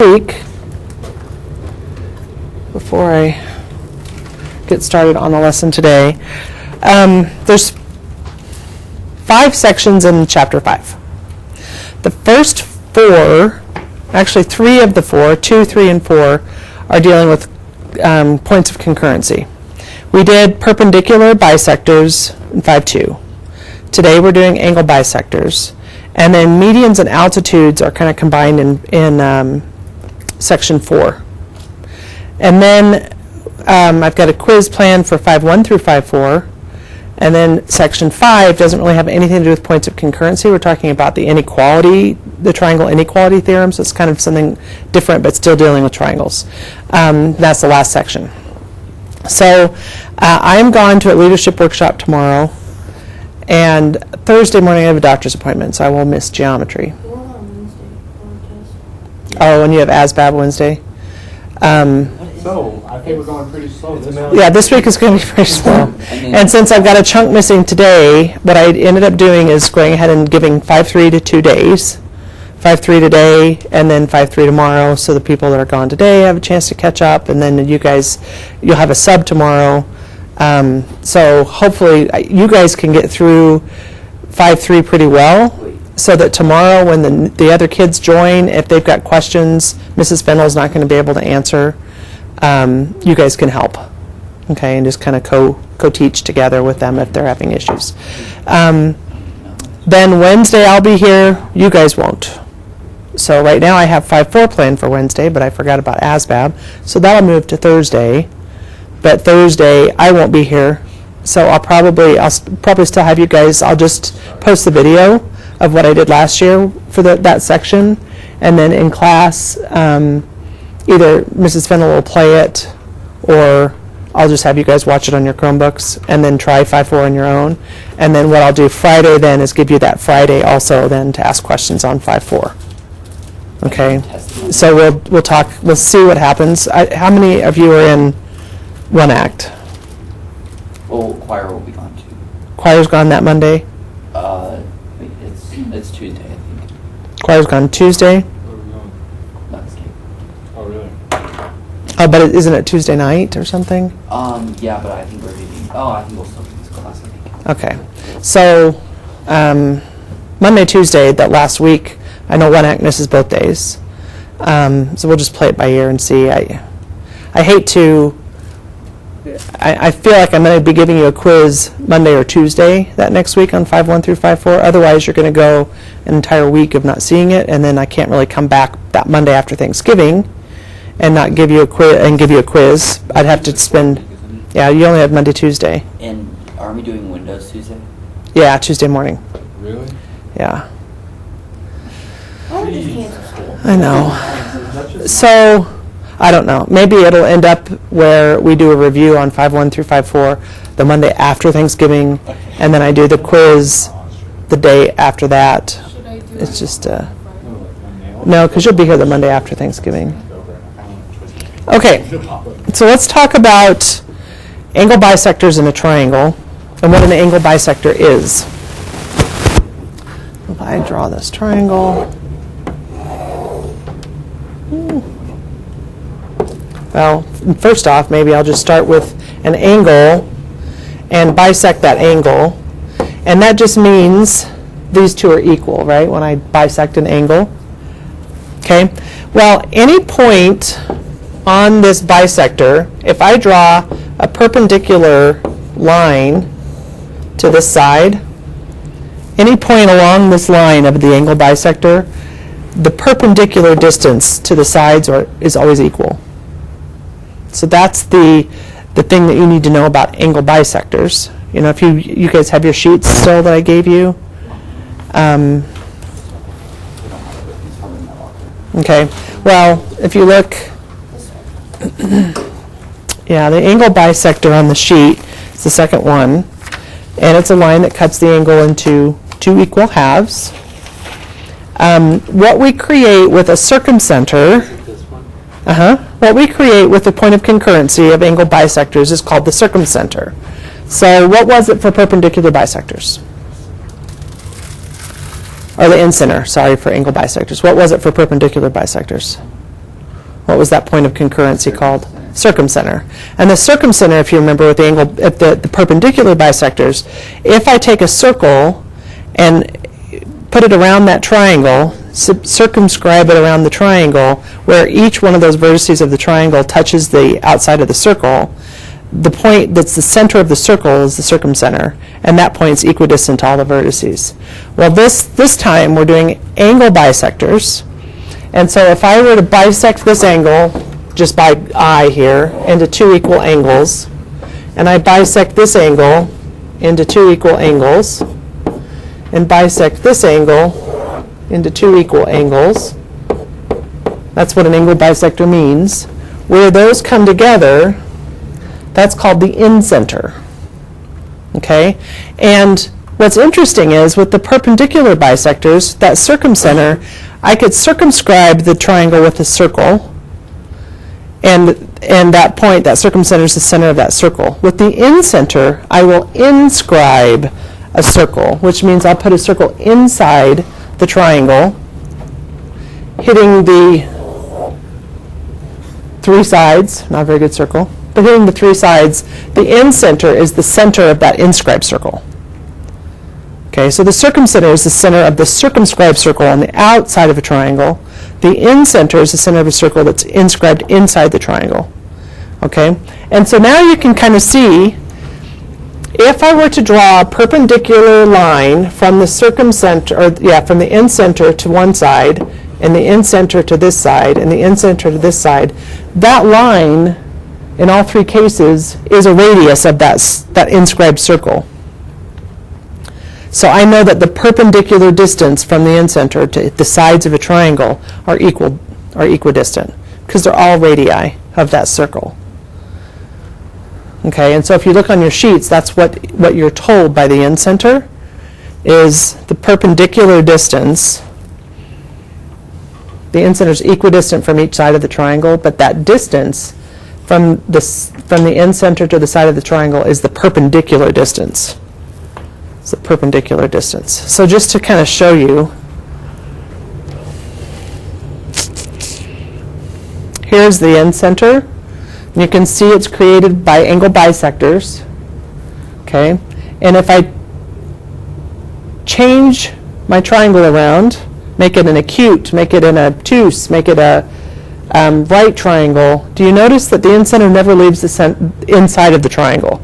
week, before I get started on the lesson today, there's 5 sections in chapter 5. The first 4, actually 3 of the 4, 2, 3, and 4, are dealing with points of concurrency. We did perpendicular bisectors in 5.2. Today we're doing angle bisectors. And then medians and altitudes are kind of combined in section 4. And then I've got a quiz planned for 5.1 through 5.4. And then section 5 doesn't really have anything to do with points of concurrency. We're talking about the inequality, the triangle inequality theorem. So it's kind of something different, but still dealing with triangles. That's the last section. So I am gone to a leadership workshop tomorrow. And Thursday morning I have a doctor's appointment, so I will miss geometry. Oh, and you have ASVAB Wednesday? So, I think we're going pretty slow this week. Yeah, this week is going to be pretty slow. And since I've got a chunk missing today, what I ended up doing is going ahead and giving 5.3 to 2 days. 5.3 today, and then 5.3 tomorrow, so the people that are gone today have a chance to catch up, and then you guys, you'll have a sub tomorrow. So hopefully you guys can get through 5.3 pretty well, so that tomorrow when the other kids join, if they've got questions Mrs. Fennell's not going to be able to answer, you guys can help, okay, and just kind of co-teach together with them if they're having issues. Then Wednesday I'll be here, you guys won't. So right now I have 5.4 planned for Wednesday, but I forgot about ASVAB, so that'll move to Thursday. But Thursday I won't be here, so I'll probably still have you guys. I'll just post the video of what I did last year for that section, and then in class, either Mrs. Fennell will play it, or I'll just have you guys watch it on your Chromebooks, and then try 5.4 on your own. And then what I'll do Friday then is give you that Friday also then to ask questions on 5.4. Okay, so we'll talk. We'll see what happens. How many of you are in one act? Well, choir will be gone too. Choir's gone that Monday? It's Tuesday, I think. Choir's gone Tuesday? Where are we going? Landscape. Oh, really? Oh, but isn't it Tuesday night or something? Yeah, but I think we're meeting. I think we'll still do this class, I think. Okay. So, Monday, Tuesday, that last week, I know one act misses both days. So we'll just play it by ear and see. I hate to... I feel like I'm going to be giving you a quiz Monday or Tuesday that next week on 5.1 through 5.4. Otherwise, you're going to go an entire week of not seeing it, and then I can't really come back that Monday after Thanksgiving and not give you a quiz. I'd have to spend. Yeah, you only have Monday, Tuesday. And are we doing Windows Tuesday? Yeah, Tuesday morning. Really? Yeah. I would just cancel school. I know. So. I don't know. Maybe it'll end up where we do a review on 5.1 through 5.4 the Monday after Thanksgiving, and then I do the quiz the day after that. It's just, no, because you'll be here the Monday after Thanksgiving. Okay, so let's talk about angle bisectors in a triangle and what an angle bisector is. If I draw this triangle. Well, first off, maybe I'll just start with an angle and bisect that angle. And that just means these two are equal, right, when I bisect an angle. Okay? Well, any point on this bisector, if I draw a perpendicular line to this side, any point along this line of the angle bisector, the perpendicular distance to the sides is always equal. So that's the thing that you need to know about angle bisectors. You know, if you guys have your sheets still that I gave you. Okay. Well, if you look, yeah, the angle bisector on the sheet is the second one, and it's a line that cuts the angle into 2 equal halves. What we create with a circumcenter. What we create with the point of concurrency of angle bisectors is called the circumcenter. So what was it for perpendicular bisectors? Or the incenter, sorry, for angle bisectors. What was it for perpendicular bisectors? What was that point of concurrency called? Circumcenter. And the circumcenter, if you remember with the angle at the perpendicular bisectors, if I take a circle and put it around that triangle, circumscribe it around the triangle, where each one of those vertices of the triangle touches the outside of the circle, the point that's the center of the circle is the circumcenter, and that point is equidistant to all the vertices. Well, this time we're doing angle bisectors, and so if I were to bisect this angle just by eye here into two equal angles, and I bisect this angle into two equal angles, and bisect this angle into two equal angles, that's what an angle bisector means. Where those come together, that's called the incenter. Okay? And what's interesting is with the perpendicular bisectors, that circumcenter, I could circumscribe the triangle with a circle, and that point, that circumcenter is the center of that circle. With the incenter, I will inscribe a circle, which means I'll put a circle inside the triangle, hitting the three sides, not a very good circle, but hitting the three sides. The incenter is the center of that inscribed circle. Okay, so the circumcenter is the center of the circumscribed circle on the outside of a triangle. The incenter is the center of a circle that's inscribed inside the triangle. Okay, and so now you can kind of see, if I were to draw a perpendicular line from the circumcenter, from the incenter to one side, and the incenter to this side, and the incenter to this side, that line, in all three cases, is a radius of that inscribed circle. So I know that the perpendicular distance from the incenter to the sides of a triangle are equidistant, because they're all radii of that circle. Okay, and so if you look on your sheets, that's what you're told by the incenter is the perpendicular distance. The incenter is equidistant from each side of the triangle, but that distance from the incenter to the side of the triangle is the perpendicular distance. It's the perpendicular distance. So just to kind of show you, here's the incenter. You can see it's created by angle bisectors. Okay, and if I change my triangle around, make it an acute, make it an obtuse, make it a right triangle, do you notice that the incenter never leaves the inside of the triangle?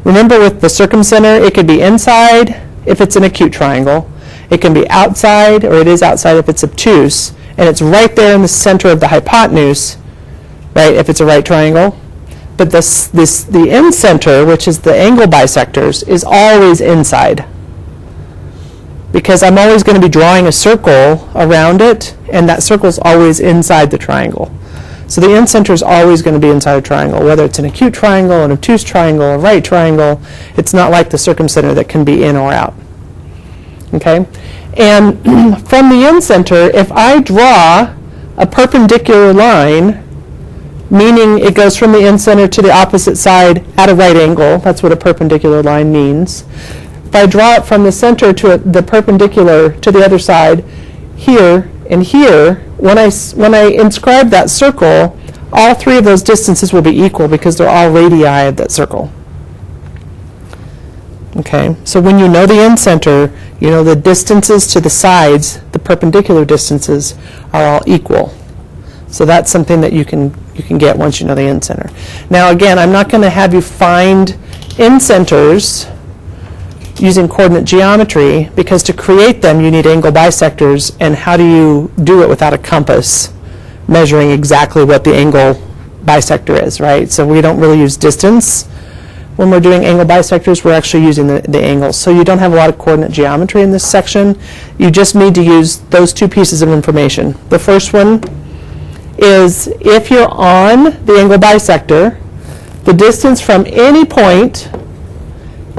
Remember with the circumcenter, it could be inside if it's an acute triangle. It can be outside, or it is outside if it's obtuse, and it's right there in the center of the hypotenuse, right, if it's a right triangle. But the incenter, which is the angle bisectors, is always inside, because I'm always going to be drawing a circle around it, and that circle is always inside the triangle. So the incenter is always going to be inside a triangle, whether it's an acute triangle, an obtuse triangle, a right triangle. It's not like the circumcenter that can be in or out. Okay? And from the incenter, if I draw a perpendicular line, meaning it goes from the incenter to the opposite side at a right angle, that's what a perpendicular line means. If I draw it from the center to the perpendicular to the other side, here and here, when I inscribe that circle, all three of those distances will be equal because they're all radii of that circle. Okay, so when you know the incenter, you know the distances to the sides, the perpendicular distances, are all equal. So that's something that you can get once you know the incenter. Now again, I'm not going to have you find incenters using coordinate geometry, because to create them you need angle bisectors, and how do you do it without a compass measuring exactly what the angle bisector is, right? So we don't really use distance when we're doing angle bisectors. We're actually using the angles. So you don't have a lot of coordinate geometry in this section. You just need to use those two pieces of information. The first one is, if you're on the angle bisector, the distance from any point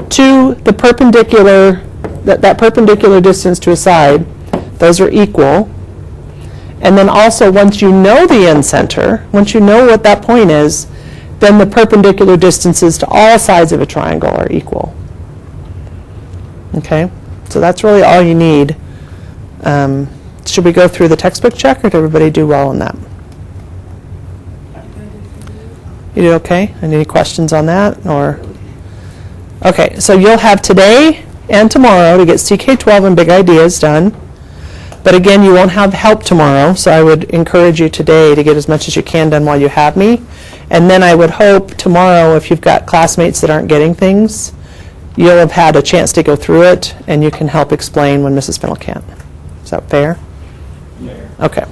to the perpendicular, that perpendicular distance to a side, those are equal. And then also, once you know the incenter, once you know what that point is, then the perpendicular distances to all sides of a triangle are equal. Okay, so that's really all you need. Should we go through the textbook check, or did everybody do well on that? You did okay? Any questions on that, or? Okay, so you'll have today and tomorrow to get CK12 and Big Ideas done. But again, you won't have help tomorrow, so I would encourage you today to get as much as you can done while you have me. And then I would hope tomorrow, if you've got classmates that aren't getting things, you'll have had a chance to go through it, and you can help explain when Mrs. Fennell can't. Is that fair? Yeah. Okay.